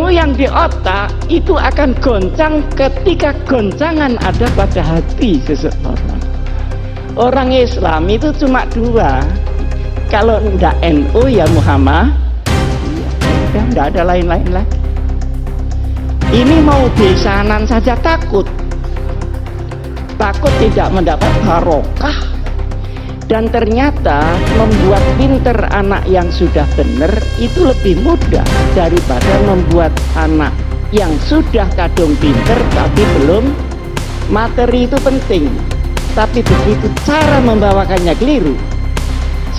ilmu yang di otak itu akan goncang ketika goncangan ada pada hati seseorang. Orang Islam itu cuma dua, kalau ndak NU ya Muhammad, ya ndak ada lain-lain lagi. Ini mau besanan saja takut tidak mendapat barokah. Dan ternyata membuat pinter anak yang sudah benar itu lebih mudah daripada membuat anak yang sudah kadung pinter tapi belum. Materi itu penting, tapi begitu cara membawakannya keliru.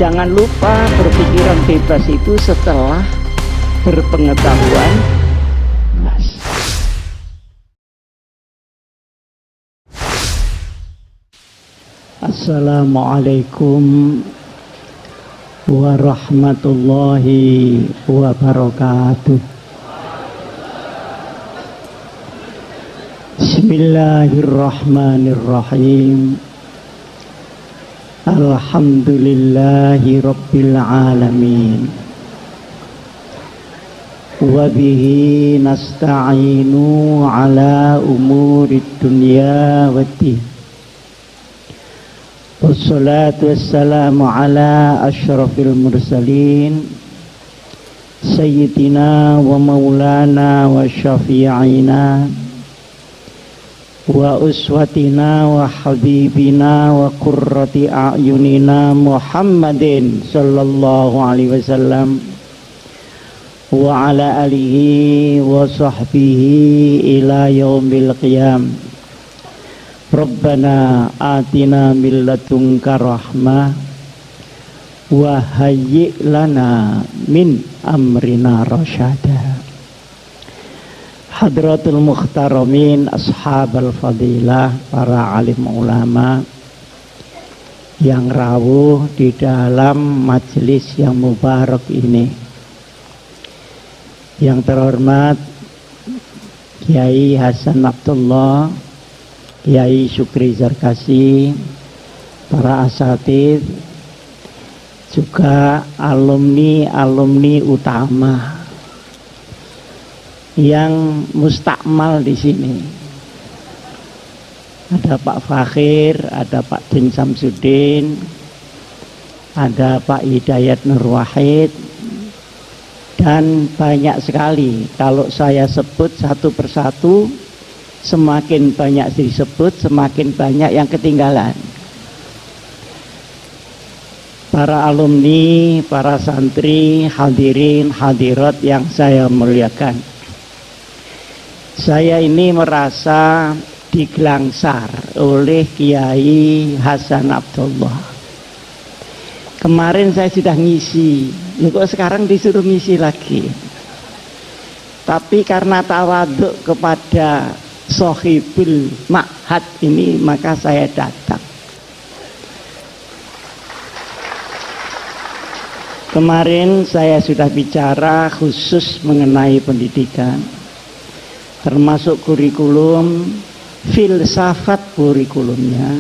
Jangan lupa berpikiran bebas itu setelah berpengetahuan. Assalamualaikum warahmatullahi wabarakatuh. Bismillahirrahmanirrahim. Alhamdulillahi rabbil alamin. Wabihi nasta'inu ala umurid dunya waddin. Wassalatu wassalamu ala asyrafil mursalin Sayyidina wa maulana wa syafi'ina wa uswatina wa habibina wa qurrati a'yunina Muhammadin sallallahu alaihi wasallam wa ala alihi wa sahbihi ila yaumil qiyam. Rabbana atina min ladunka rahmah wa hayyi' lana min amrina rasyada. Hadratul mukhtaramin, ashabal fadilah, para alim ulama yang rawuh di dalam majelis yang mubarak ini. Yang terhormat Kiai Hasan Abdullah, Kiai Syukri Zarkasi, para asatidz, juga alumni utama yang mustakmal di sini. Ada Pak Fakhir, ada Pak Din Samsudin, ada Pak Hidayat Nur Wahid, dan banyak sekali. Kalau saya sebut satu persatu, semakin banyak disebut, semakin banyak yang ketinggalan. Para alumni, para santri, hadirin, hadirat yang saya muliakan. Saya ini merasa digelangsar oleh Kiai Hasan Abdullah. Kemarin saya sudah ngisi, kok sekarang disuruh ngisi lagi. Tapi karena tawaduk kepada Sohibul Ma'had ini, maka saya datang. Kemarin saya sudah bicara khusus mengenai pendidikan, termasuk kurikulum, filsafat kurikulumnya,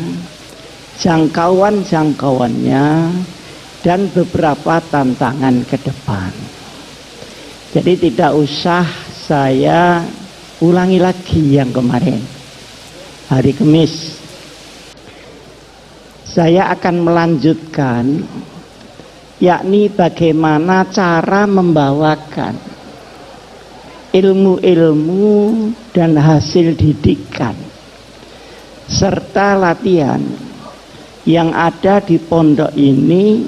jangkauan-jangkauannya, dan beberapa tantangan ke depan. Jadi tidak usah saya ulangi lagi yang kemarin. Hari Kamis saya akan melanjutkan, yakni bagaimana cara membawakan ilmu-ilmu dan hasil didikan serta latihan yang ada di pondok ini,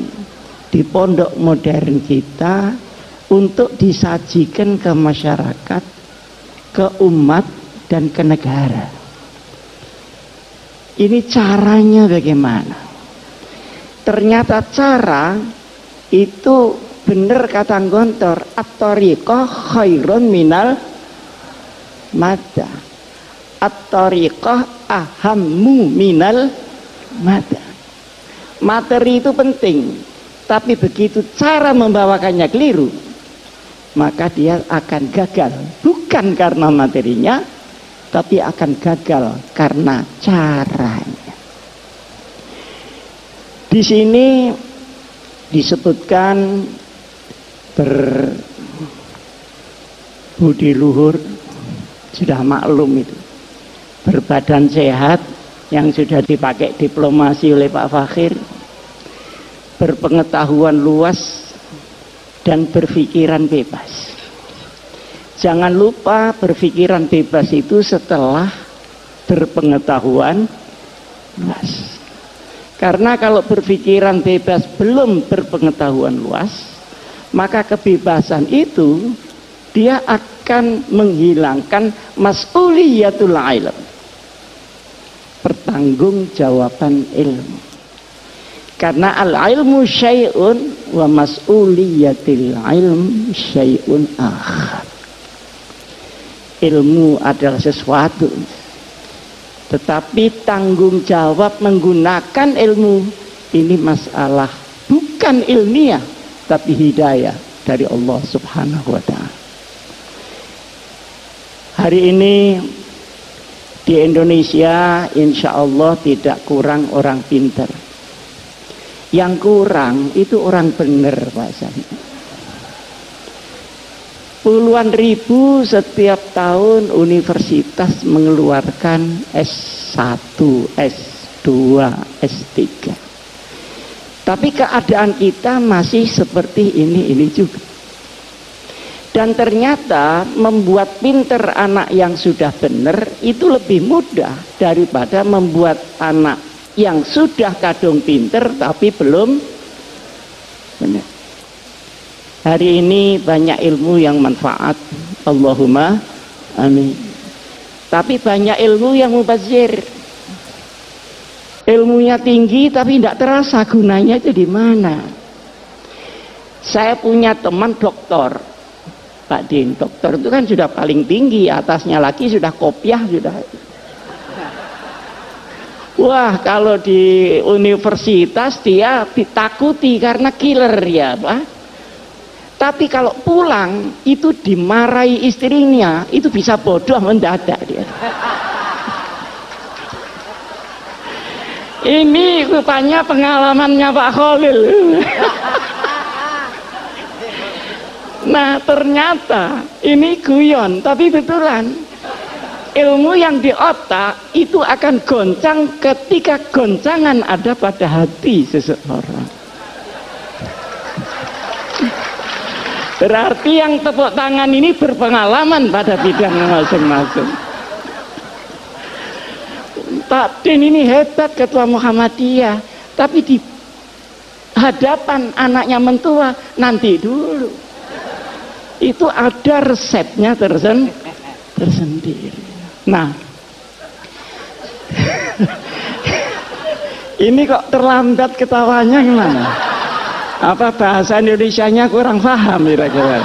di pondok modern kita, untuk disajikan ke masyarakat, ke umat, dan ke negara. Ini caranya bagaimana? Ternyata cara itu benar kata Gontor, at-tariqah khairun minal mada, at-tariqah ahammu minal mada. Materi itu penting, tapi begitu cara membawakannya keliru, maka dia akan gagal. Bukan karena materinya, tapi akan gagal karena caranya. Di sini disebutkan budi luhur, sudah maklum itu. Berbadan sehat yang sudah dipakai diplomasi oleh Pak Fakhir, berpengetahuan luas dan berpikiran bebas. Jangan lupa berpikiran bebas itu setelah berpengetahuan luas. Karena kalau berpikiran bebas belum berpengetahuan luas, maka kebebasan itu dia akan menghilangkan mas'uliyatul ilm, pertanggungjawaban ilmu. Karena al-ilmu syai'un wa mas'uliyatil ilm syai'un akhar. Ilmu adalah sesuatu, tetapi tanggung jawab menggunakan ilmu ini masalah bukan ilmiah, tapi hidayah dari Allah Subhanahu wa ta'ala. Hari ini di Indonesia insya Allah tidak kurang orang pintar. Yang kurang itu orang benar, Pak Sani. Puluhan ribu setiap tahun universitas mengeluarkan S1, S2, S3. Tapi keadaan kita masih seperti ini juga. Dan ternyata membuat pinter anak yang sudah benar itu lebih mudah daripada membuat anak yang sudah kadung pinter tapi belum benar. Hari ini banyak ilmu yang manfaat, Allahumma amin. Tapi banyak ilmu yang mubazir. Ilmunya tinggi tapi tidak terasa gunanya itu di mana. Saya punya teman doktor, Pak Din. Dokter itu kan sudah paling tinggi, atasnya lagi sudah kopiah sudah. Wah, kalau di universitas dia ditakuti karena killer ya, Pak. Tapi kalau pulang itu dimarahi istrinya, itu bisa bodoh mendadak dia. Ini rupanya pengalamannya Pak Khalil. Nah, ternyata ini guyon, tapi betulan. Ilmu yang di otak itu akan goncang ketika goncangan ada pada hati seseorang. Berarti yang tepuk tangan ini berpengalaman pada bidang masing-masing. Pak Din ini hebat, ketua Muhammadiyah, tapi di hadapan anaknya mentua nanti dulu. Itu ada resepnya tersendiri. Nah, ini kok terlambat ketawanya gimana? Apa bahasa Indonesianya kurang paham kira-kira?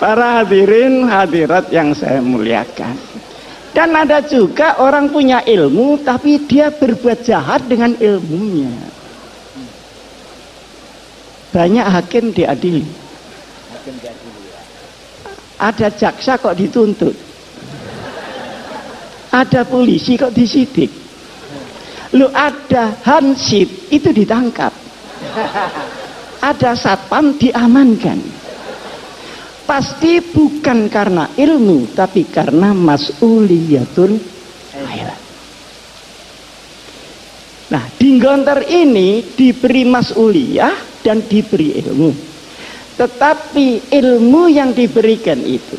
Para hadirin hadirat yang saya muliakan. Dan ada juga orang punya ilmu tapi dia berbuat jahat dengan ilmunya. Banyak hakim diadili. Ada jaksa kok dituntut. Ada polisi kok disidik. Lu ada hansip itu ditangkap. Ada satpam diamankan. Pasti bukan karena ilmu, tapi karena mas'uliyatul ilm. Nah, di Gontor ini diberi mas'uliyah dan diberi ilmu. Tetapi ilmu yang diberikan itu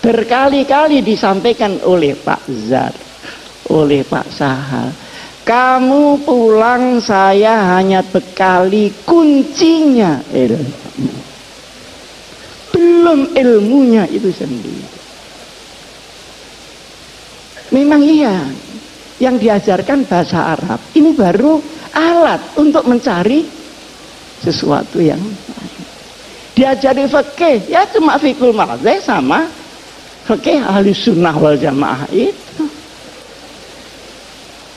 berkali-kali disampaikan oleh Pak Zar, oleh Pak Sahal. Kamu pulang saya hanya bekali kuncinya ilmu, belum ilmunya itu sendiri. Memang iya, yang diajarkan bahasa Arab ini baru alat untuk mencari sesuatu yang lain. Diajari fikih ya cuma fikul madzhab sama fikih ahli sunnah wal jamaah itu.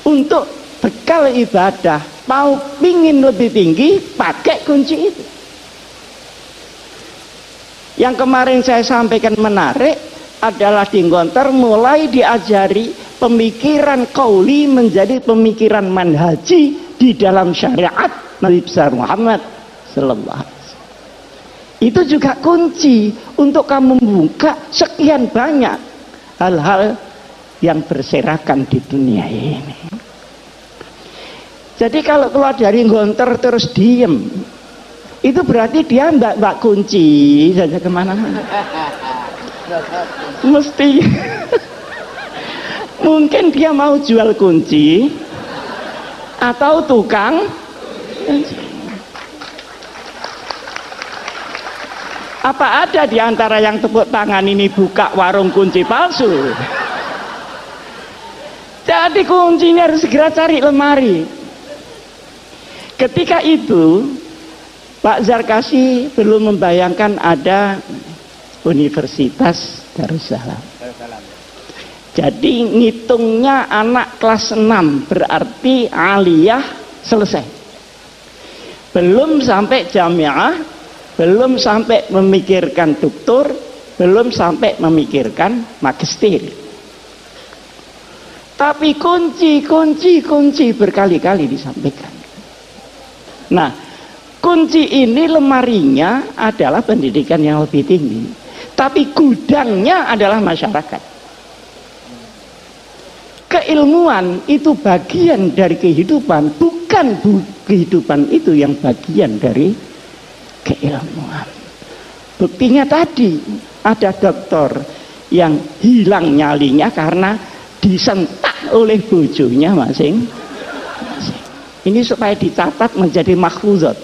Untuk bekal ibadah mau pingin lebih tinggi pakai kunci itu. Yang kemarin saya sampaikan menarik adalah di Gontor mulai diajari pemikiran qauli menjadi pemikiran manhaji di dalam syariat Nabi besar Muhammad sallallahu alaihi wasallam. Itu juga kunci untuk kamu membuka sekian banyak hal-hal yang berserakan di dunia ini. Jadi kalau keluar dari gontor terus diem, itu berarti dia mbak kunci saja kemana. Mesti mungkin dia mau jual kunci atau tukang. Apa ada di antara yang tepuk tangan ini buka warung kunci palsu? Jadi kuncinya harus segera cari lemari. Ketika itu Pak Zarkasi belum membayangkan ada Universitas Darussalam. Jadi ngitungnya anak kelas 6 berarti aliyah selesai. Belum sampai jamiah, belum sampai memikirkan doktor, belum sampai memikirkan magister. Tapi kunci berkali-kali disampaikan. Nah, kunci ini lemarinya adalah pendidikan yang lebih tinggi, tapi gudangnya adalah masyarakat. Keilmuan itu bagian dari kehidupan, bukan kehidupan itu yang bagian dari keilmuan. Buktinya tadi ada dokter yang hilang nyalinya karena disentak oleh bojonya masing-masing. Ini supaya dicatat menjadi mahfuzat.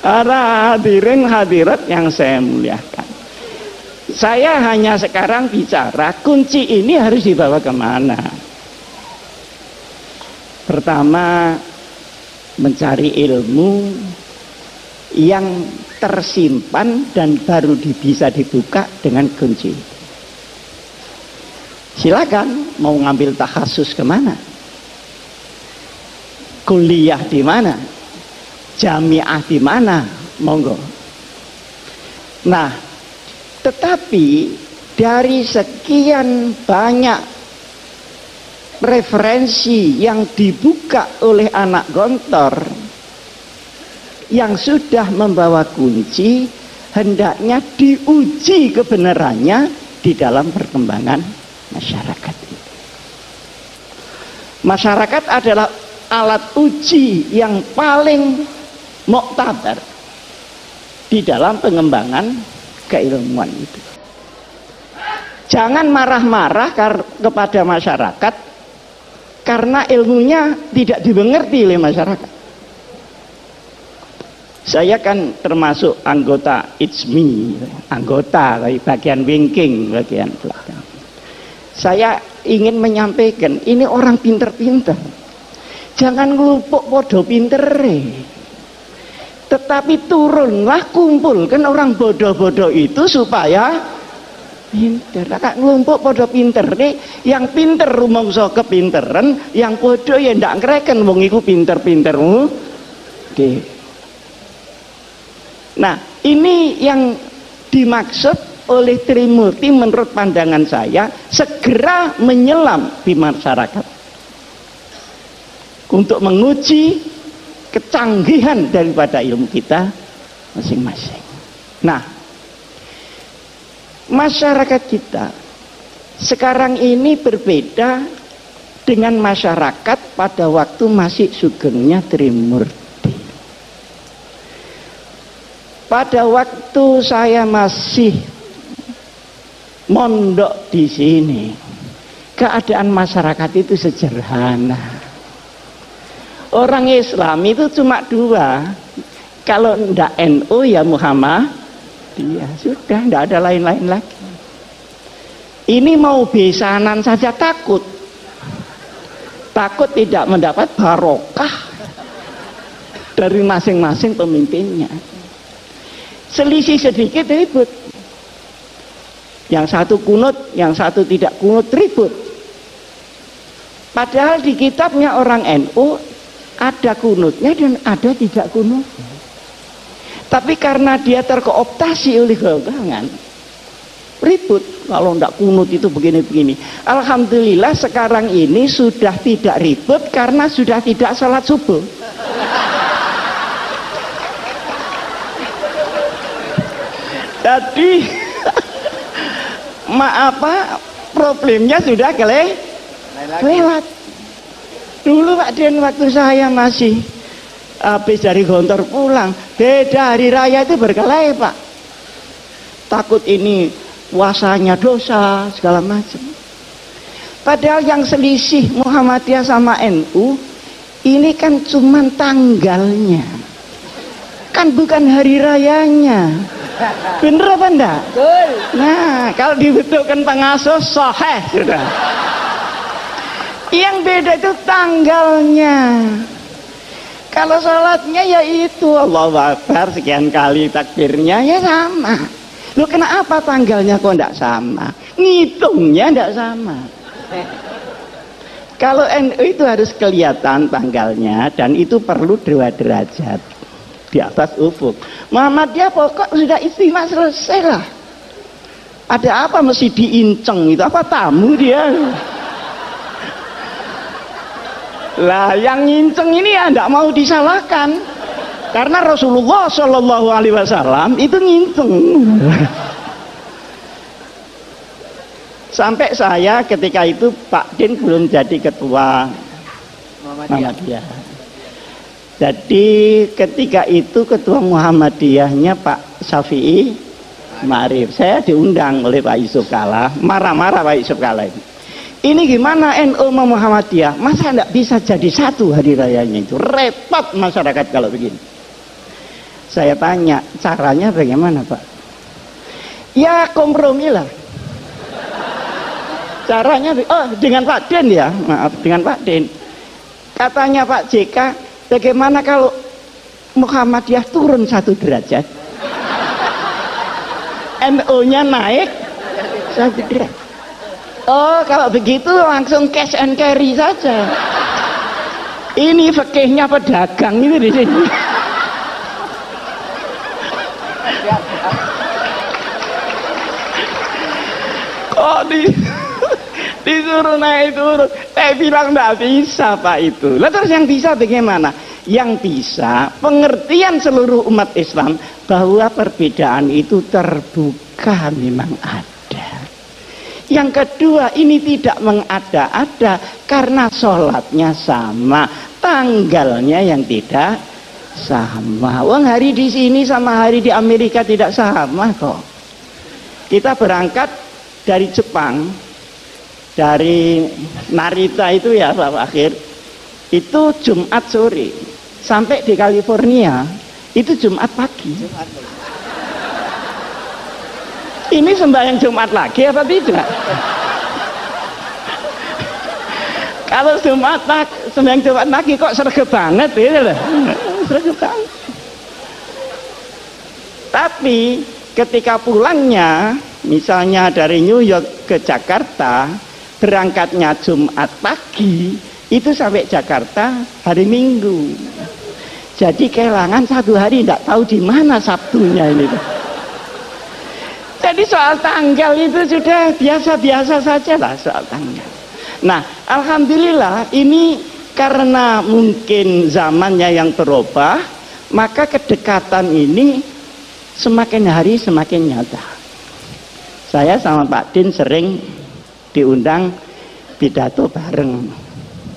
Para hadirin hadirat yang saya muliakan, saya hanya sekarang bicara kunci ini harus dibawa kemana. Pertama, mencari ilmu yang tersimpan dan baru bisa dibuka dengan kunci. Silakan mau ngambil takhasus kemana, kuliah di mana, jamiah di mana, monggo. Nah, tetapi dari sekian banyak referensi yang dibuka oleh anak gontor yang sudah membawa kunci, hendaknya diuji kebenarannya di dalam perkembangan masyarakat. Masyarakat adalah alat uji yang paling muktabar di dalam pengembangan keilmuan itu. Jangan marah-marah kepada masyarakat karena ilmunya tidak dimengerti oleh masyarakat. Saya kan termasuk anggota ITSMI, anggota bagian wingking, bagian belakang. Saya ingin menyampaikan, ini orang pinter-pinter. Jangan ngelupuk podo pintere. Tetapi turunlah, kumpulkan orang bodoh-bodoh itu supaya pinter. Kak ngelumpuk podo pinter nih, yang pinter rumangsa kepinteran, yang bodoh ya ndak ngreken wong iku pinter-pintermu. Oke. Nah, ini yang dimaksud oleh Trimurti menurut pandangan saya, segera menyelam di masyarakat untuk menguji kecanggihan daripada ilmu kita masing-masing. Nah, masyarakat kita sekarang ini berbeda dengan masyarakat pada waktu masih sugengnya Trimurti. Pada waktu saya masih mondok di sini, keadaan masyarakat itu sederhana. Orang Islam itu cuma dua, kalau ndak NU ya Muhammad, ya sudah, ndak ada lain-lain lagi. Ini mau besanan saja takut tidak mendapat barokah dari masing-masing pemimpinnya. Selisih sedikit ribut. Yang satu kunut, yang satu tidak kunut, ribut. Padahal di kitabnya orang NU ada kunutnya dan ada tidak kunutnya. Tapi karena dia terkooptasi oleh golongan, ribut kalau ndak kunut itu begini-begini. Alhamdulillah sekarang ini sudah tidak ribut karena sudah tidak sholat subuh. Jadi problemnya sudah kelewat. Dulu Pak Den waktu saya masih habis dari Gontor pulang, beda hari raya itu berkelahi Pak. Takut ini puasanya dosa segala macam. Padahal yang selisih Muhammadiyah sama NU ini kan cuman tanggalnya, kan bukan hari rayanya. Bener apa enggak? Betul. Nah, kalau dibetulkan pengasuh sahih sudah. Yang beda itu tanggalnya. Kalau sholatnya ya itu Allahu Akbar sekian kali takbirnya ya sama. Loh kenapa tanggalnya kok enggak sama? Ngitungnya enggak sama. Kalau NU itu harus kelihatan tanggalnya dan itu perlu 2 derajat di atas ufuk. Muhammadiyah pokok sudah istimewa selesai lah. Ada apa mesti diinceng itu? Apa tamu dia? Lah yang nginceng ini ya enggak mau disalahkan. Karena Rasulullah Shallallahu Alaihi Wasallam itu nginceng. Sampai saya ketika itu Pak Din belum jadi ketua Muhammadiyah. Jadi ketika itu ketua Muhammadiyahnya Pak Syafi'i Ma'rif. Saya diundang oleh Pak Yusuf Kala, marah-marah Pak Yusuf Kala ini gimana NU sama Muhammadiyah, masa enggak bisa jadi satu hari rayanya itu? Repot masyarakat kalau begini. Saya tanya, caranya bagaimana Pak? Ya kompromi lah. Caranya, dengan Pak Den ya, maaf, dengan Pak Den. Katanya Pak JK, bagaimana kalau Muhammadiyah turun 1 derajat? NU-nya naik 1 derajat. Oh, kalau begitu langsung cash and carry saja. Ini fikihnya pedagang ini di sini. Kok disuruh naik turun? Saya bilang enggak bisa Pak itu. Lah terus yang bisa bagaimana? Yang bisa pengertian seluruh umat Islam bahwa perbedaan itu terbuka memang ada. Yang kedua, ini tidak mengada-ada karena sholatnya sama, tanggalnya yang tidak sama. Wong hari di sini sama hari di Amerika tidak sama kok. Kita berangkat dari Jepang, dari Narita itu ya Pak Akhir, itu Jumat sore, sampai di California itu Jumat pagi. Ini sembahyang Jumat lagi apa tidak? Kalau sembahyang Jumat lagi kok sregep banget gitu loh. Sregep banget. Tapi ketika pulangnya, misalnya dari New York ke Jakarta, berangkatnya Jumat pagi, itu sampai Jakarta hari Minggu. Jadi kehilangan 1 hari, tidak tahu di mana Sabtunya ini. Jadi soal tanggal itu sudah biasa-biasa saja lah soal tanggal. Nah, alhamdulillah ini karena mungkin zamannya yang berubah, maka kedekatan ini semakin hari semakin nyata. Saya sama Pak Din sering diundang pidato bareng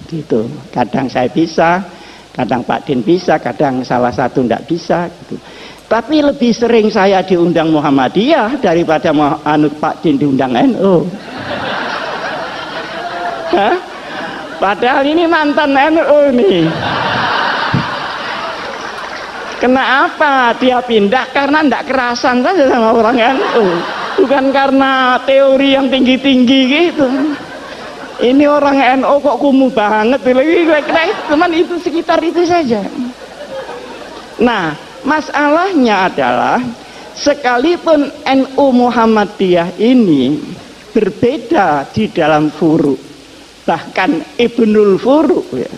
gitu. Kadang saya bisa, kadang Pak Din bisa, kadang salah satu tidak bisa gitu. Tapi lebih sering saya diundang Muhammadiyah daripada Pak Din diundang NU. Padahal ini mantan NU nih. Kenapa dia pindah? Karena tidak kerasan saja sama orang NU. Bukan karena teori yang tinggi-tinggi gitu. Ini orang NU kok kumuh banget. Kira-kira teman itu sekitar itu saja. Nah, masalahnya adalah sekalipun NU Muhammadiyah ini berbeda di dalam furu, bahkan Ibnul Furu ya,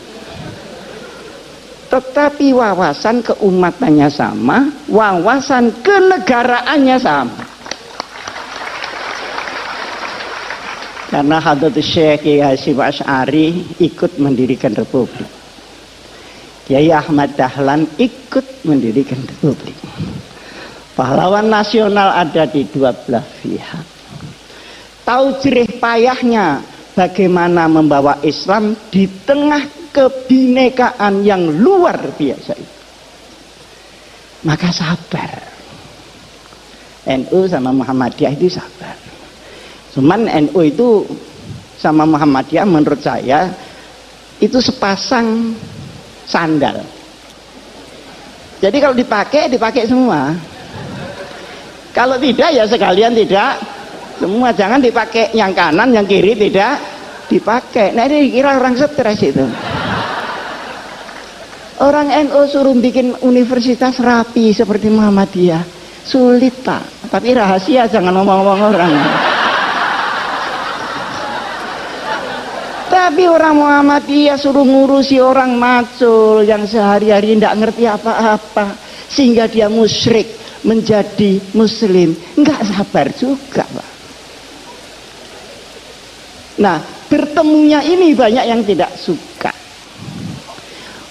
tetapi wawasan keumatannya sama, wawasan kenegaraannya sama. Karena Hadratus Syekh Kiai Hasyim Asy'ari ikut mendirikan republik. Kiai Ahmad Dahlan ikut mendirikan republik. Pahlawan nasional ada di dua belah pihak. Tahu jerih payahnya bagaimana membawa Islam di tengah kebinekaan yang luar biasa itu. Maka sabar. NU sama Muhammadiyah itu sabar. Cuman NU itu sama Muhammadiyah menurut saya itu sepasang sandal. Jadi kalau dipakai semua. Kalau tidak ya sekalian tidak semua. Jangan dipakai yang kanan, yang kiri tidak dipakai. Nah ini kira orang stres itu. Orang NU suruh bikin universitas rapi seperti Muhammadiyah. Sulit Pak. Tapi rahasia, jangan ngomong-ngomong orang. Tapi orang Muhammadiyah suruh ngurusi orang macul yang sehari-hari tidak ngerti apa-apa sehingga dia musyrik menjadi muslim, nggak sabar juga Pak. Nah bertemunya ini banyak yang tidak suka.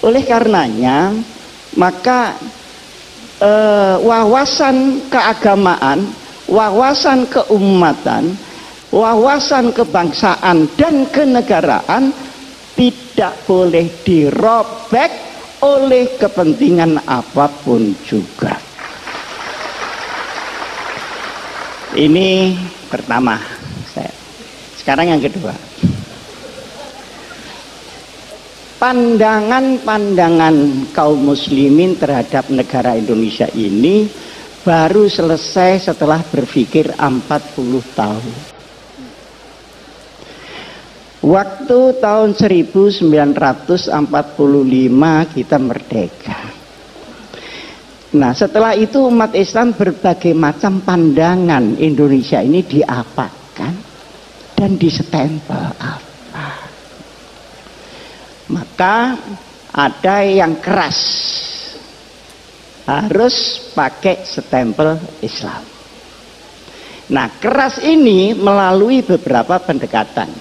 Oleh karenanya maka wawasan keagamaan, wawasan keumatan, wawasan kebangsaan dan kenegaraan tidak boleh dirobek oleh kepentingan apapun juga. Ini pertama saya. Sekarang yang kedua. Pandangan-pandangan kaum muslimin terhadap negara Indonesia ini baru selesai setelah berpikir 40 tahun. Waktu tahun 1945 kita merdeka. Nah setelah itu umat Islam berbagai macam pandangan Indonesia ini diapakan dan disestempel apa. Maka ada yang keras, harus pakai stempel Islam. Nah keras ini melalui beberapa pendekatan.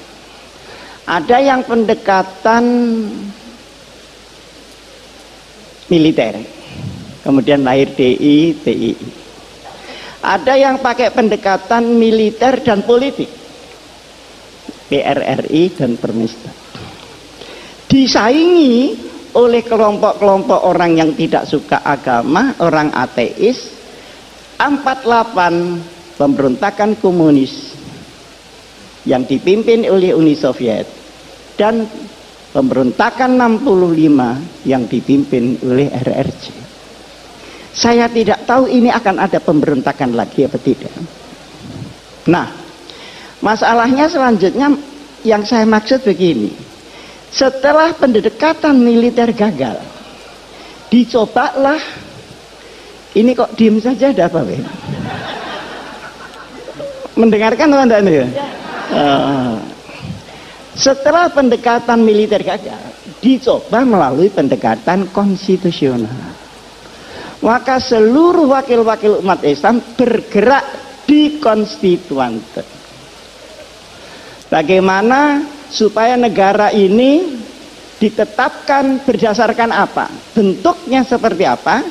Ada yang pendekatan militer, kemudian lahir DI, TII. Ada yang pakai pendekatan militer dan politik, PRRI dan Permesta. Disaingi oleh kelompok-kelompok orang yang tidak suka agama, orang ateis. 48 pemberontakan komunis yang dipimpin oleh Uni Soviet dan pemberontakan 65 yang dipimpin oleh RRC. Saya tidak tahu ini akan ada pemberontakan lagi apa tidak. Nah, masalahnya selanjutnya yang saya maksud begini. Setelah pendekatan militer gagal, dicobalah, ini kok diem saja ada apa? Mendengarkan teman-teman? Setelah pendekatan militer gagal, dicoba melalui pendekatan konstitusional. Maka seluruh wakil-wakil umat Islam bergerak di konstituante. Bagaimana supaya negara ini ditetapkan berdasarkan apa? Bentuknya seperti apa?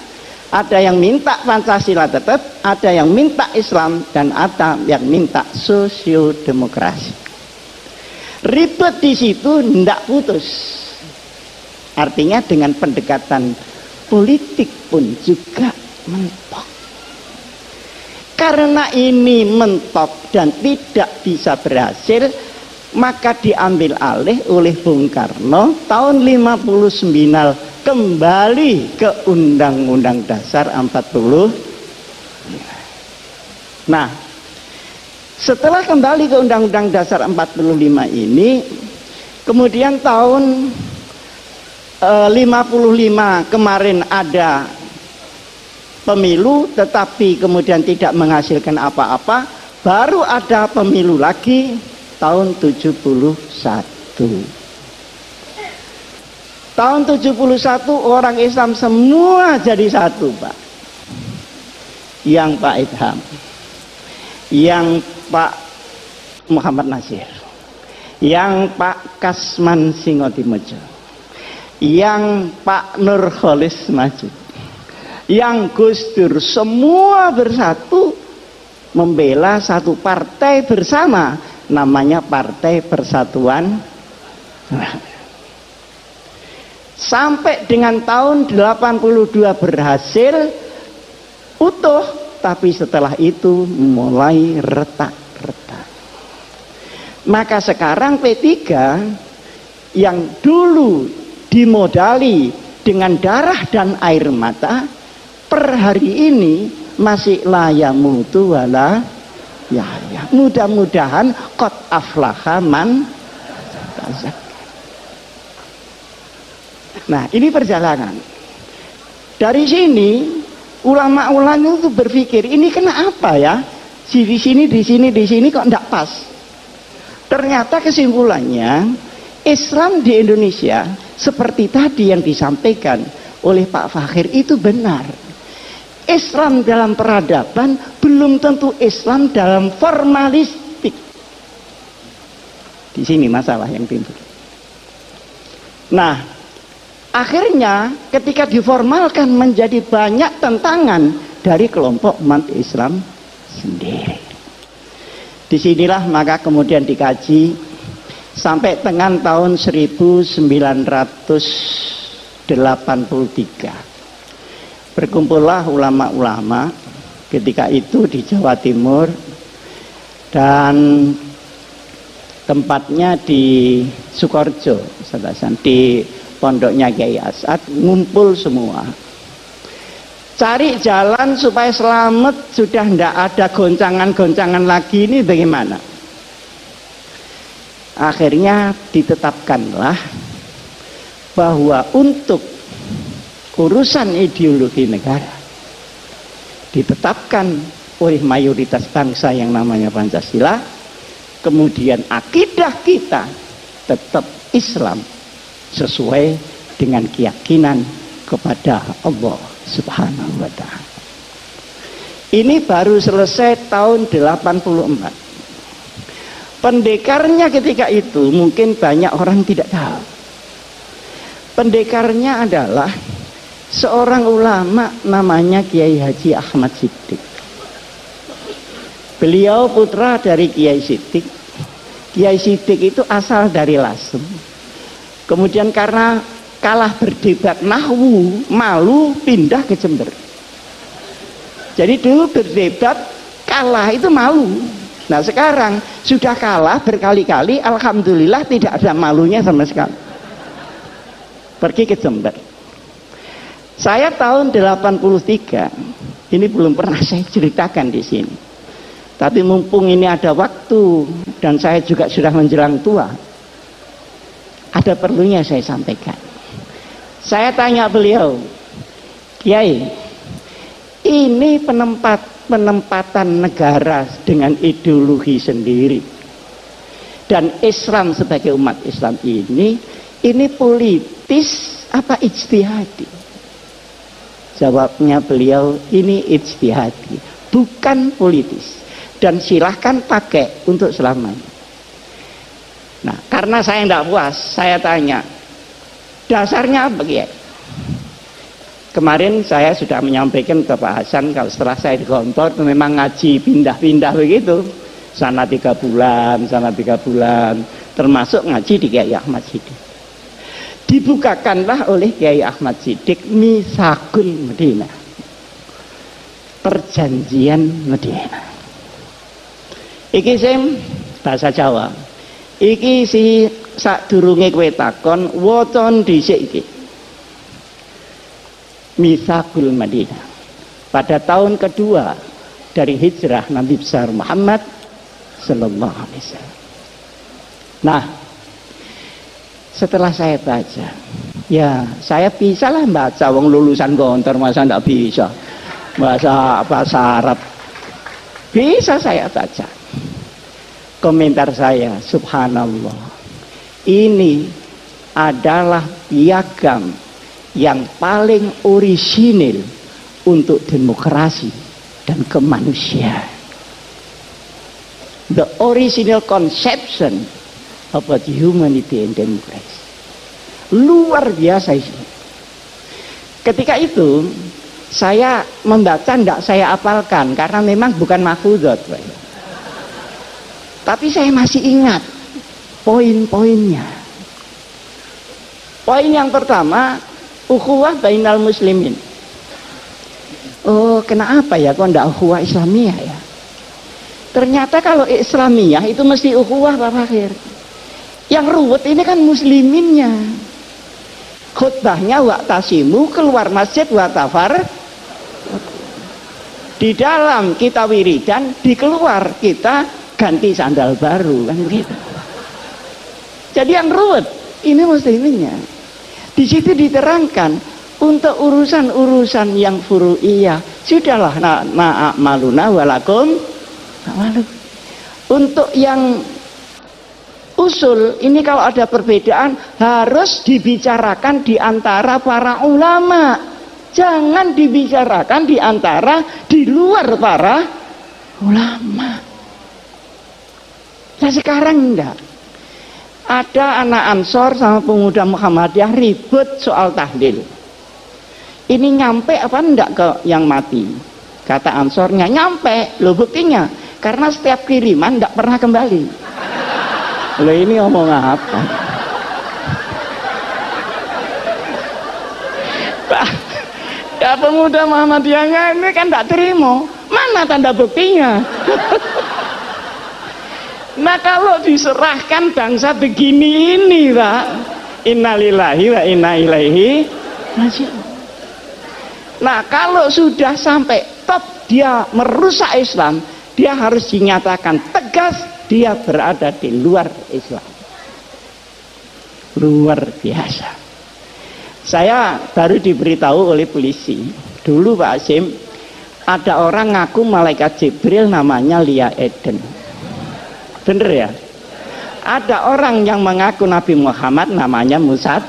Ada yang minta Pancasila tetap, ada yang minta Islam, dan ada yang minta sosiodemokrasi. Ribet di situ tidak putus. Artinya dengan pendekatan politik pun juga mentok. Karena ini mentok dan tidak bisa berhasil, maka diambil alih oleh Bung Karno tahun 59 kembali ke Undang-Undang Dasar 45. Nah, setelah kembali ke Undang-Undang Dasar 45 ini, kemudian tahun 55 kemarin ada pemilu tetapi kemudian tidak menghasilkan apa-apa, baru ada pemilu lagi tahun 71. Tahun 71 orang Islam semua jadi satu, Pak. Yang Pak Idham, yang Pak Muhammad Nasir, yang Pak Kasman Singotimojo, yang Pak Nurholis Maju, yang Gus Dur, semua bersatu membela satu partai bersama, namanya Partai Persatuan. Sampai dengan tahun 82 berhasil utuh, tapi setelah itu mulai retak-retak. Maka sekarang P3 yang dulu dimodali dengan darah dan air mata, per hari ini masih layamutu wala ya. Mudah-mudahan qad aflaha man tazakka. Nah, ini perjalanan. Dari sini ulama-ulama itu berpikir, ini kenapa ya? Di sini kok enggak pas. Ternyata kesimpulannya, Islam di Indonesia seperti tadi yang disampaikan oleh Pak Fakhir itu benar. Islam dalam peradaban belum tentu Islam dalam formalistik. Di sini masalah yang timbul. Nah, akhirnya ketika diformalkan menjadi banyak tentangan dari kelompok umat Islam sendiri. Disinilah maka kemudian dikaji sampai dengan tahun 1983. Berkumpullah ulama-ulama ketika itu di Jawa Timur dan tempatnya di Sukoharjo, di pondoknya Kiai As'ad, ngumpul semua. Cari jalan supaya selamat, sudah tidak ada goncangan-goncangan lagi, ini bagaimana? Akhirnya ditetapkanlah bahwa untuk urusan ideologi negara ditetapkan oleh mayoritas bangsa yang namanya Pancasila, kemudian akidah kita tetap Islam sesuai dengan keyakinan kepada Allah Subhanahu wa ta'ala. Ini baru selesai tahun 84. Pendekarnya ketika itu mungkin banyak orang tidak tahu. Pendekarnya adalah seorang ulama namanya Kiai Haji Ahmad Siddiq. Beliau putra dari Kiai Siddiq. Kiai Siddiq itu asal dari Lasem. Kemudian karena kalah berdebat nahwu, malu pindah ke Jember. Jadi dulu berdebat kalah itu malu. Nah sekarang sudah kalah berkali-kali, alhamdulillah tidak ada malunya sama sekali. Pergi ke Jember. Saya tahun 83, ini belum pernah saya ceritakan di sini. Tapi mumpung ini ada waktu dan saya juga sudah menjelang tua, ada perlunya saya sampaikan. Saya tanya beliau, Kiai, ini penempatan negara dengan ideologi sendiri dan Islam sebagai umat Islam ini politis apa ijtihadi? Jawabnya beliau, ini ijtihadi, bukan politis, dan silahkan pakai untuk selamanya. Nah, karena saya tidak puas, saya tanya, dasarnya apa Kiai? Kemarin saya sudah menyampaikan ke Pak Hasan, kalau setelah saya di kantor memang ngaji pindah-pindah begitu, sana 3 bulan, sana 3 bulan, termasuk ngaji di Kiai Ahmad Siddiq. Dibukakanlah oleh Kiai Ahmad Siddiq Mitsaqul Madinah, perjanjian Madinah. Iki sing bahasa Jawa. Iki si sadurunge kowe takon waca dhisik iki. Mitsaqul Madinah. Pada tahun kedua dari hijrah Nabi besar Muhammad sallallahu alaihi wasallam. Nah, setelah saya baca, ya saya bisalah baca, wong lulusan Gontor masa ndak bisa bahasa Arab. Bisa saya baca. Komentar saya, subhanallah, ini adalah piagam yang paling orisinil untuk demokrasi dan kemanusiaan. The original conception about humanity and democracy. Luar biasa ini. Ketika itu saya membaca, tidak saya apalkan karena memang bukan mahfudhot, tapi saya masih ingat poin-poinnya. Poin yang pertama, ukhuwah bainal muslimin. Oh, kenapa ya kok tidak ukhuwah Islamiyah ya? Ternyata kalau Islamiyah itu mesti ukhuwah Pak Fakhir. Yang ruwet ini kan musliminnya. Khutbahnya wa'tasimu, keluar masjid watafar. Di dalam kita wiridan, di keluar kita ganti sandal baru, kan begitu. Jadi yang ruwet ini musliminnya. Di situ diterangkan untuk urusan-urusan yang furu'iyah sudahlah na'amaluna walakum malu. Untuk yang usul ini kalau ada perbedaan harus dibicarakan di antara para ulama. Jangan dibicarakan di antara di luar para ulama. Nah sekarang enggak. Ada anak Ansor sama pemuda Muhammadiyah ribut soal tahlil. Ini nyampe apa enggak ke yang mati? Kata Ansornya nyampe. Loh buktinya? Karena setiap kiriman enggak pernah kembali. Loh ini ngomong apa? Ya pemuda Muhammadiyahnya ini kan tidak terima. Mana tanda buktinya? Nah kalau diserahkan bangsa begini ini Pak, innalillahi wa inna ilaihi raji'un. Nah kalau sudah sampai top dia merusak Islam, dia harus dinyatakan tegas dia berada di luar Islam. Luar biasa. Saya baru diberitahu oleh polisi. Dulu Pak Hasim, ada orang ngaku malaikat Jibril namanya Lia Eden. Bener ya? Ada orang yang mengaku Nabi Muhammad namanya Musa.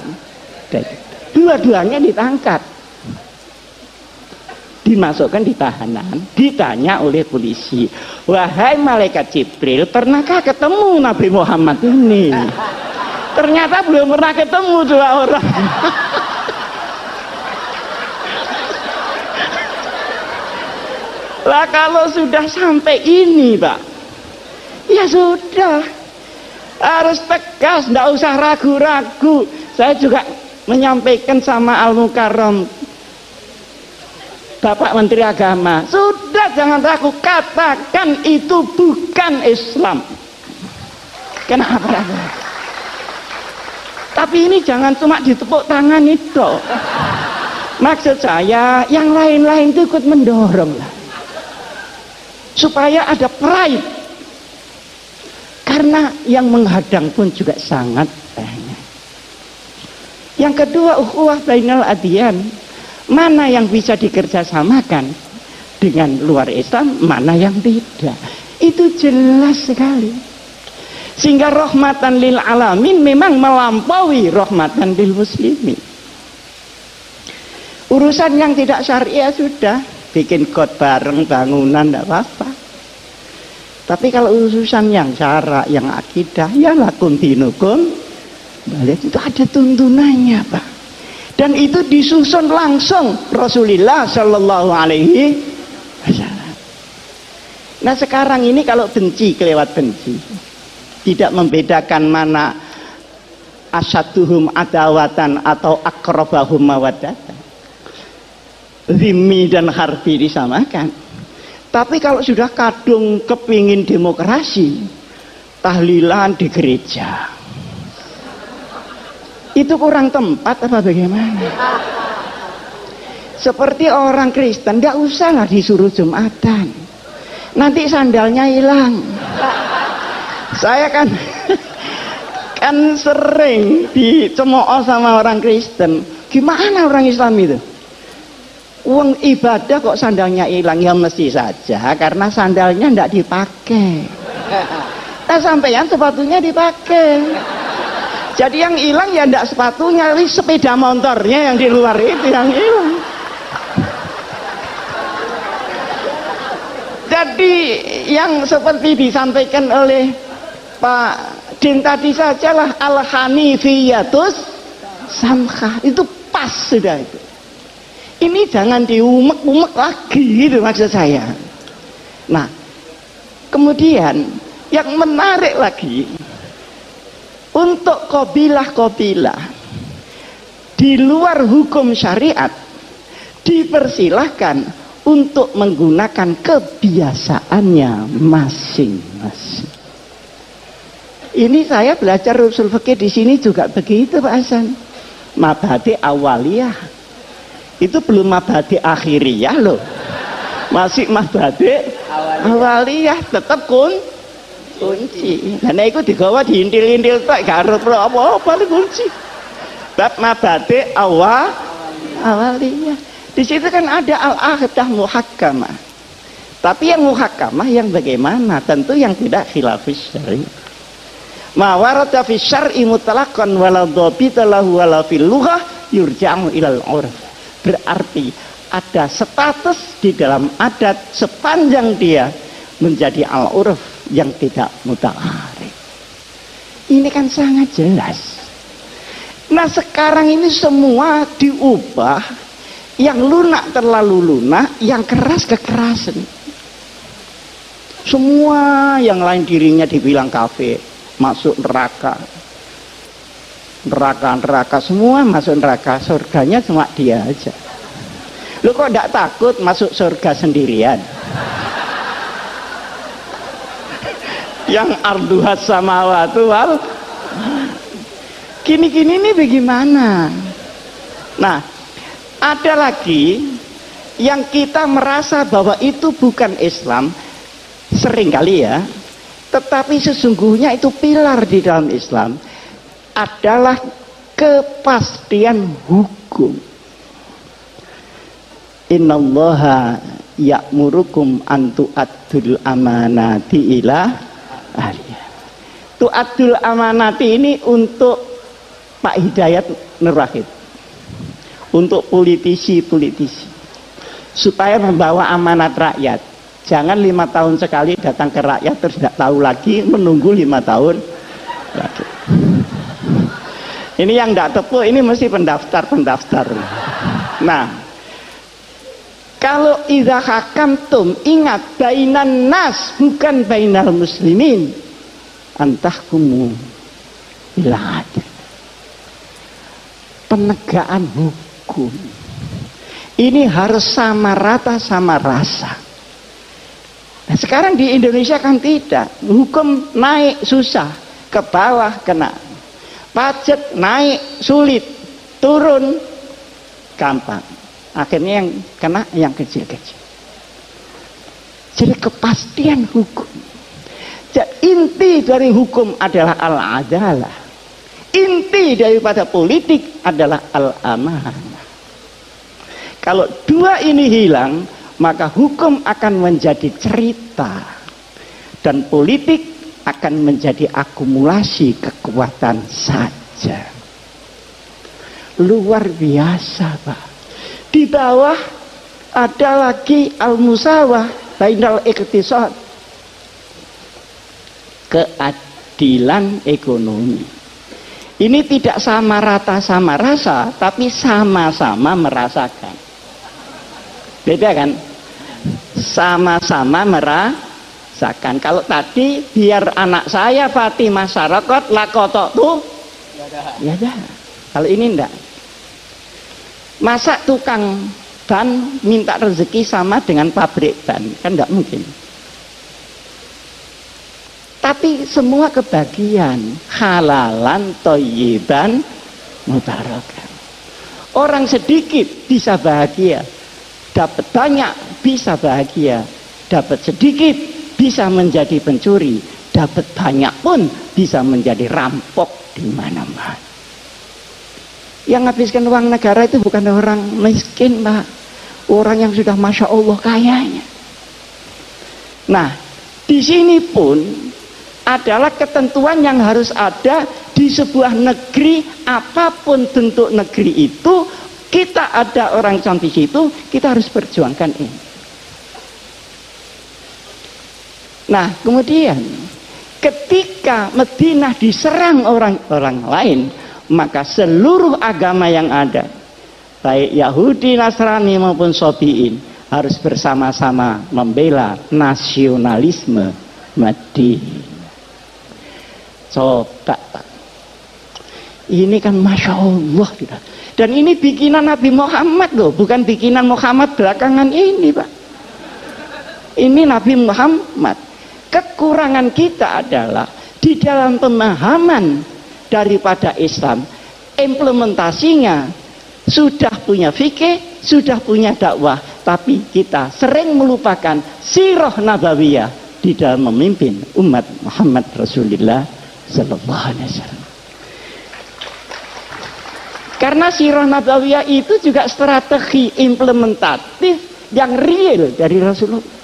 Dua-duanya ditangkap. Dimasukkan di tahanan, ditanya oleh polisi, wahai malaikat Jibril, pernahkah ketemu Nabi Muhammad ini? Ternyata belum pernah ketemu dua orang. Lah kalau sudah sampai ini Pak, ya sudah harus tegas, tidak usah ragu-ragu. Saya juga menyampaikan sama Al-Mukarram Bapak Menteri Agama, sudah jangan ragu, katakan itu bukan Islam. Kenapa ragu? Tapi ini jangan cuma ditepuk tangan itu. Maksud saya yang lain-lain itu ikut mendorong lah, supaya ada pride. Karena yang menghadang pun juga sangat banyak. Yang kedua, ukhuwah bainal adyan. Mana yang bisa dikerjasamakan dengan luar Islam, mana yang tidak. Itu jelas sekali. Sehingga rahmatan lil alamin memang melampaui rahmatan lil muslimin. Urusan yang tidak syariah sudah, bikin got bareng bangunan tidak apa-apa. Tapi kalau urusan yang syara, yang akidah, ya lakum dinukum, balik itu ada tuntunannya Pak. Dan itu disusun langsung Rasulullah Shallallahu Alaihi Wasallam. Nah sekarang ini kalau benci kelewat benci, tidak membedakan mana asyaduhum adawatan atau akrobahum mawaddatan, zimmi dan harbi disamakan. Tapi kalau sudah kadung kepingin demokrasi, tahlilan di gereja, itu kurang tempat apa bagaimana? Seperti orang Kristen, tidak usah lah disuruh Jumatan, nanti sandalnya hilang. Saya kan sering dicemooh sama orang Kristen. Gimana orang Islam itu? Uang ibadah kok sandalnya hilang? Ya mesti saja karena sandalnya tidak dipakai. Nah sampeyan sepatunya dipakai. Jadi yang hilang ya tidak sepatunya, tapi sepeda motornya yang di luar itu yang hilang. Jadi yang seperti disampaikan oleh Pak din tadi sajalah al-hanifiyatus samhah, itu pas sudah itu. Ini jangan diumek-umek lagi gitu maksud saya. Nah, kemudian yang menarik lagi, untuk qabilah-qabilah di luar hukum syariat dipersilahkan untuk menggunakan kebiasaannya masing-masing. Ini saya belajar usul fikih di sini juga begitu Pak Hasan. Mabhadi awaliyah itu belum mabhadi akhiriyah loh, masih mabhadi awaliyah, tetap kunci. Karena itu digawa diintil-intil tak garap apa-apa kunci. Bab mabhadi awaliyah. Di situ kan ada al-aqdah muhakkamah. Tapi yang muhakkamah yang bagaimana? Tentu yang tidak khilafis syar'i. Ma warada fi syar'i mutlaqan wala dhabita lahu wala fil lughah yurja'u ilal 'urf. Berarti ada status di dalam adat sepanjang dia menjadi al-'urf yang tidak muta'arif. Ini kan sangat jelas. Nah, sekarang ini semua diubah, yang lunak terlalu lunak, yang keras kekerasan. Semua yang lain dirinya dibilang kafir, masuk neraka, semua masuk neraka, surganya cuma dia aja. Lu kok tidak takut masuk surga sendirian? Yang arduhas samawati wal, gini-gini ini bagaimana? Nah, ada lagi yang kita merasa bahwa itu bukan Islam, seringkali ya, tetapi sesungguhnya itu pilar di dalam Islam, adalah kepastian hukum. Innallaha ya'murukum an tu'addul amanati ila ahliha. Tu'addul amanati ini untuk Pak Hidayat Nur Wahid, untuk politisi-politisi, supaya membawa amanat rakyat. Jangan 5 tahun sekali datang ke rakyat terus tidak tahu lagi, menunggu 5 tahun lagi. Ini yang tidak tepu, ini mesti pendaftar. Nah, kalau idza hakamtum, ingat bainan nas bukan bainal muslimin, antahkumu bil adl. Penegakan hukum ini harus sama rata sama rasa. Nah, sekarang di Indonesia kan tidak, hukum naik susah, ke bawah kena, pajak naik sulit, turun gampang, akhirnya yang kena yang kecil-kecil. Jadi kepastian hukum. Jadi, inti dari hukum adalah al-adalah. Inti daripada politik adalah al-amanah. Kalau dua ini hilang, maka hukum akan menjadi cerita dan politik akan menjadi akumulasi kekuatan saja. Luar biasa, Pak. Di bawah ada lagi al-musawah bainal iqtisad, keadilan ekonomi. Ini tidak sama rata sama rasa, tapi sama-sama merasakan. Beda kan? Sama-sama merasakan. Kalau tadi biar anak saya Fatimah Syarakat lakotok tuh, ya dah. Kalau ini enggak. Masa tukang ban minta rezeki sama dengan pabrik ban? Kan enggak mungkin. Tapi semua kebagian, halalan thayyiban mubarakan. Orang sedikit bisa bahagia, dapat banyak bisa bahagia, dapat sedikit bisa menjadi pencuri, dapat banyak pun bisa menjadi rampok di mana-mana. Yang habiskan uang negara itu bukan orang miskin, Pak, orang yang sudah masya Allah kayanya. Nah, di sini pun adalah ketentuan yang harus ada di sebuah negeri, apapun bentuk negeri itu. Kita ada orang Islam di situ, kita harus perjuangkan ini. Nah, kemudian Ketika Madinah diserang orang-orang lain, maka seluruh agama yang ada, baik Yahudi, Nasrani maupun Sabi'in, harus bersama-sama membela nasionalisme Madinah. Coba Pak, ini kan Masya Allah. Dan ini bikinan Nabi Muhammad loh, bukan bikinan Muhammad belakangan ini Pak. Ini Nabi Muhammad. Kekurangan kita adalah di dalam pemahaman daripada Islam, implementasinya sudah punya fikih, sudah punya dakwah, tapi kita sering melupakan sirah nabawiyah di dalam memimpin umat Muhammad Rasulullah Sallallahu Alaihi Wasallam. Karena sirah nabawiyah itu juga strategi implementatif yang real dari Rasulullah.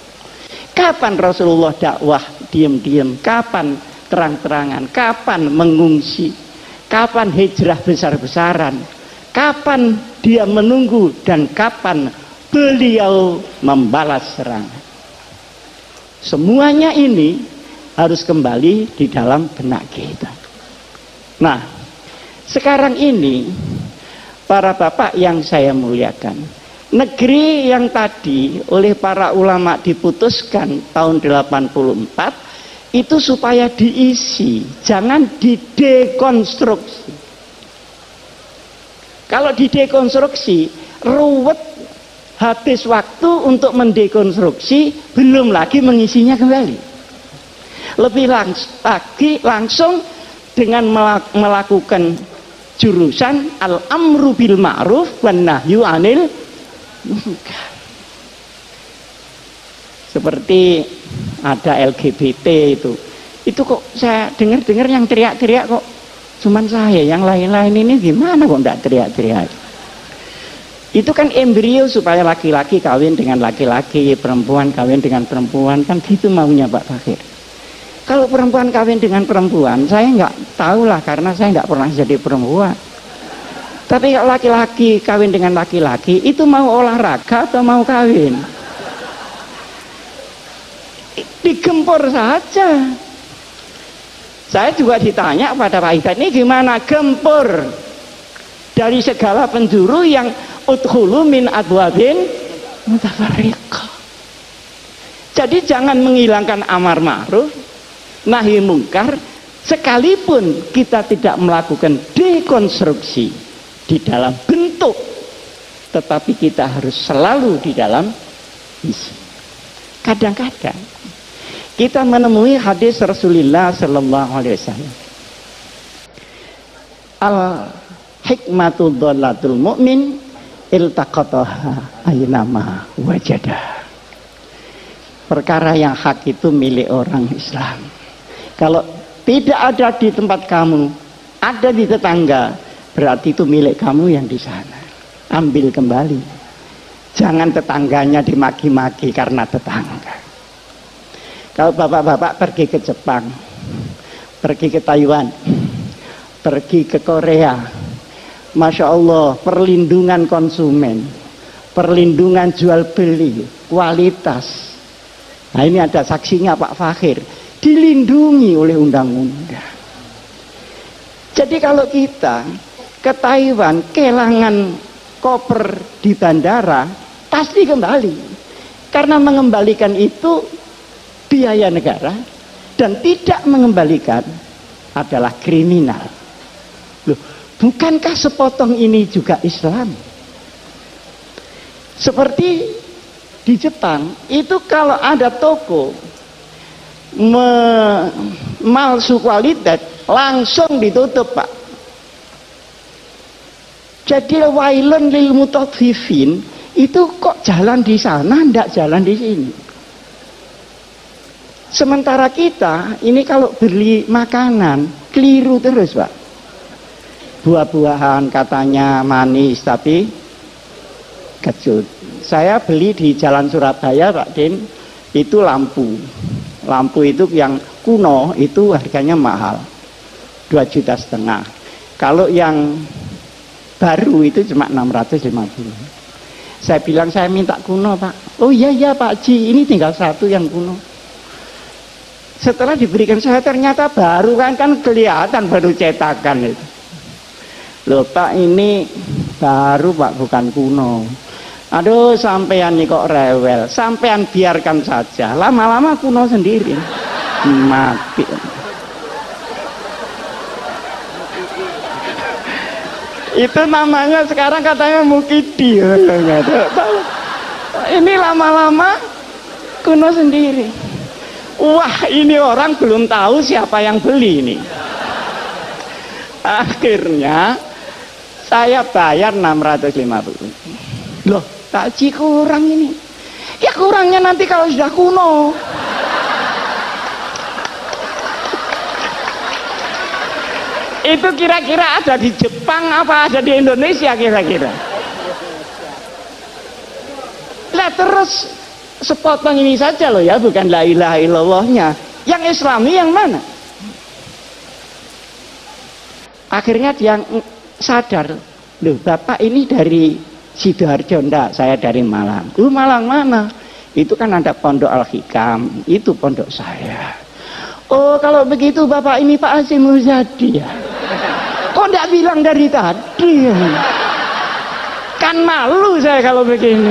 Kapan Rasulullah dakwah diam-diam, kapan terang-terangan, kapan mengungsi, kapan hijrah besar-besaran, kapan dia menunggu, dan kapan beliau membalas serangan. Semuanya ini harus kembali di dalam benak kita. Nah, sekarang ini para bapak yang saya muliakan, negeri yang tadi oleh para ulama diputuskan tahun 84 itu supaya diisi, jangan didekonstruksi. Kalau didekonstruksi ruwet, habis waktu untuk mendekonstruksi, belum lagi mengisinya kembali. Lebih langsung dengan melakukan jurusan al-amru bil ma'ruf wan nahyu 'anil munkar. Seperti ada LGBT itu kok saya dengar yang teriak-teriak kok cuman saya, yang lain-lain ini gimana kok enggak teriak-teriak. Itu kan embrio supaya laki-laki kawin dengan laki-laki, perempuan kawin dengan perempuan, kan gitu maunya Pak Fakir. Kalau perempuan kawin dengan perempuan, saya nggak tahu lah karena saya nggak pernah jadi perempuan. Tapi kalau laki-laki kawin dengan laki-laki, itu mau olahraga atau mau kawin? Digempur saja. Saya juga ditanya pada Pak Ibat, ini gimana gempur dari segala penjuru yang udkhulu min abwabin mutafarriqah. Jadi jangan menghilangkan amar ma'ruf nahi mungkar, sekalipun kita tidak melakukan dekonstruksi di dalam bentuk, tetapi kita harus selalu di dalam isi. Kadang-kadang kita menemui hadis Rasulullah Sallallahu Alaihi Wasallam, al hikmatu dhalatul mu'min iltaqataha aynama wajadah. Perkara yang hak itu milik orang Islam. Kalau tidak ada di tempat kamu, ada di tetangga, berarti itu milik kamu yang di sana. Ambil kembali. Jangan tetangganya dimaki-maki karena tetangga. Kalau bapak-bapak pergi ke Jepang, pergi ke Taiwan, pergi ke Korea, Masya Allah, perlindungan konsumen, perlindungan jual beli, kualitas. Nah ini ada saksinya Pak Fakhir, dilindungi oleh undang-undang. Jadi kalau kita ke Taiwan, kehilangan koper di bandara, pasti kembali. Karena mengembalikan itu biaya negara, dan tidak mengembalikan adalah kriminal. Loh, bukankah sepotong ini juga Islam? Seperti di Jepang, itu kalau ada toko malsu kualitas, langsung ditutup Pak. Jadi wailun lil mutaffifin, itu kok jalan di sana, ndak jalan di sini. Sementara kita ini kalau beli makanan keliru terus Pak. Buah-buahan katanya manis tapi kecut. Saya beli di Jalan Surabaya Pak Din, itu lampu itu yang kuno itu harganya mahal, 2,5 juta. Kalau yang baru itu cuma 650. Saya bilang saya minta kuno Pak. Oh iya Pak Ji, ini tinggal satu yang kuno. Setelah diberikan saya ternyata baru kan kelihatan baru cetakan itu. Loh Pak, ini baru Pak, bukan kuno. Aduh, sampean nih kok rewel. Sampean biarkan saja, lama-lama kuno sendiri. Mati. Itu namanya sekarang katanya mukidi. Ini lama-lama kuno sendiri. Wah, ini orang belum tahu siapa yang beli ini. Akhirnya saya bayar 650. Loh, takji kurang ini. Ya kurangnya nanti kalau sudah kuno. Itu kira-kira ada di Jepang apa ada di Indonesia kira-kira? Lah terus sepotong ini saja loh ya, bukan la ilaha illallahnya. Yang Islami yang mana? Akhirnya dia sadar, loh Bapak ini dari Sidoarjo. Enggak, saya dari Malang. Malang mana? Itu kan ada Pondok Al-Hikam, itu pondok saya. Oh kalau begitu Bapak ini Pak Hasyim Muzadi ya? Kok enggak bilang dari tadi ya? Kan malu saya kalau begini.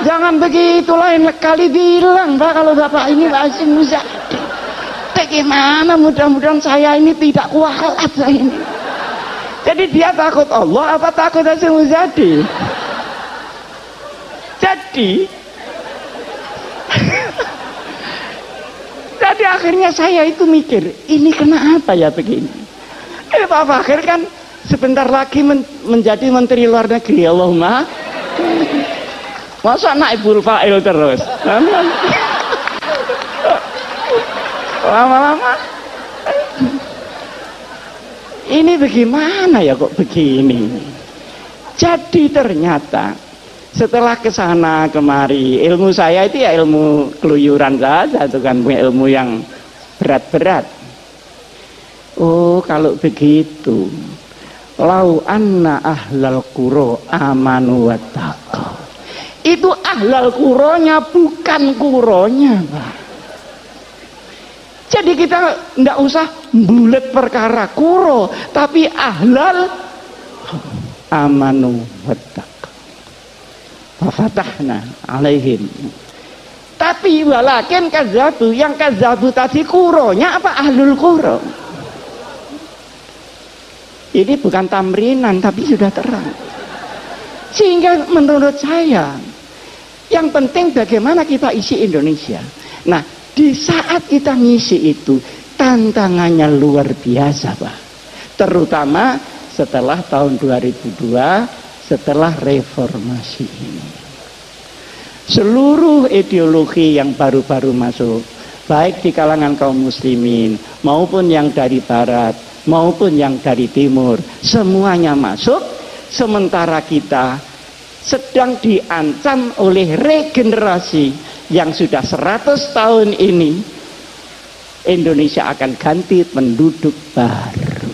Jangan begitu, lain kali bilang Pak kalau Bapak ini Pak Hasyim Muzadi. Bagaimana, mudah-mudahan saya ini tidak kualat saya ini. Jadi dia takut Allah apa takut Hasyim Muzadi? Jadi akhirnya saya itu mikir, ini kenapa ya begini? Pak Fakir kan sebentar lagi menjadi Menteri Luar Negeri, Allahumma. Masa naibul fa'il terus? Lama-lama ini bagaimana ya kok begini? Jadi ternyata setelah kesana kemari, ilmu saya itu ya ilmu keluyuran saja, itu kan ilmu yang berat-berat. Oh kalau begitu, lau anna ahlal quro amanu wattaqau. Itu ahlal kuronya, bukan kuronya Pak. Jadi kita tidak usah bulet perkara kuro, tapi ahlal amanu wattaqau. Fafatahna alaihim. Tapi walakin kazabu, yang kazabu tadi kuronya apa ahlul kuro. Ini bukan tamrinan tapi sudah terang. Sehingga menurut saya yang penting bagaimana kita isi Indonesia. Nah, di saat kita ngisi itu tantangannya luar biasa Pak. Terutama setelah tahun 2002, setelah reformasi ini. Seluruh ideologi yang baru-baru masuk, baik di kalangan kaum muslimin maupun yang dari barat maupun yang dari timur, semuanya masuk, sementara kita sedang diancam oleh regenerasi yang sudah 100 tahun ini. Indonesia akan ganti penduduk baru.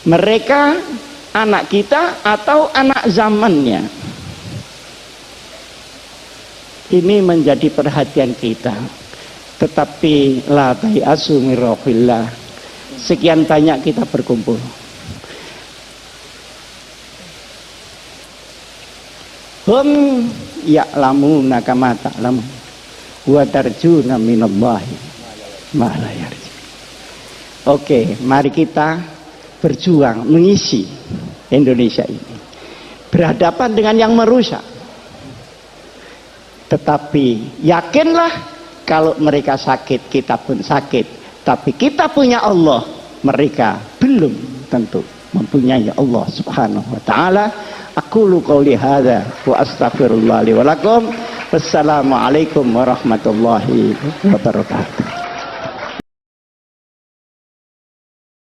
Mereka anak kita atau anak zamannya. Ini menjadi perhatian kita. Tetapi la tayasu min rauhillah. Sekian banyak kita berkumpul. Hum ya'lamuna kama ta'lamun wa tarjuna minallahi ma la yarju. Oke, mari kita berjuang mengisi Indonesia ini. Berhadapan dengan yang merusak. Tetapi yakinlah kalau mereka sakit, kita pun sakit. Tapi kita punya Allah, mereka belum tentu mempunyai Allah Subhanahu wa taala. Aqulu qouli hadza wa astaghfirullah li wa lakum. Wassalamualaikum warahmatullahi wabarakatuh.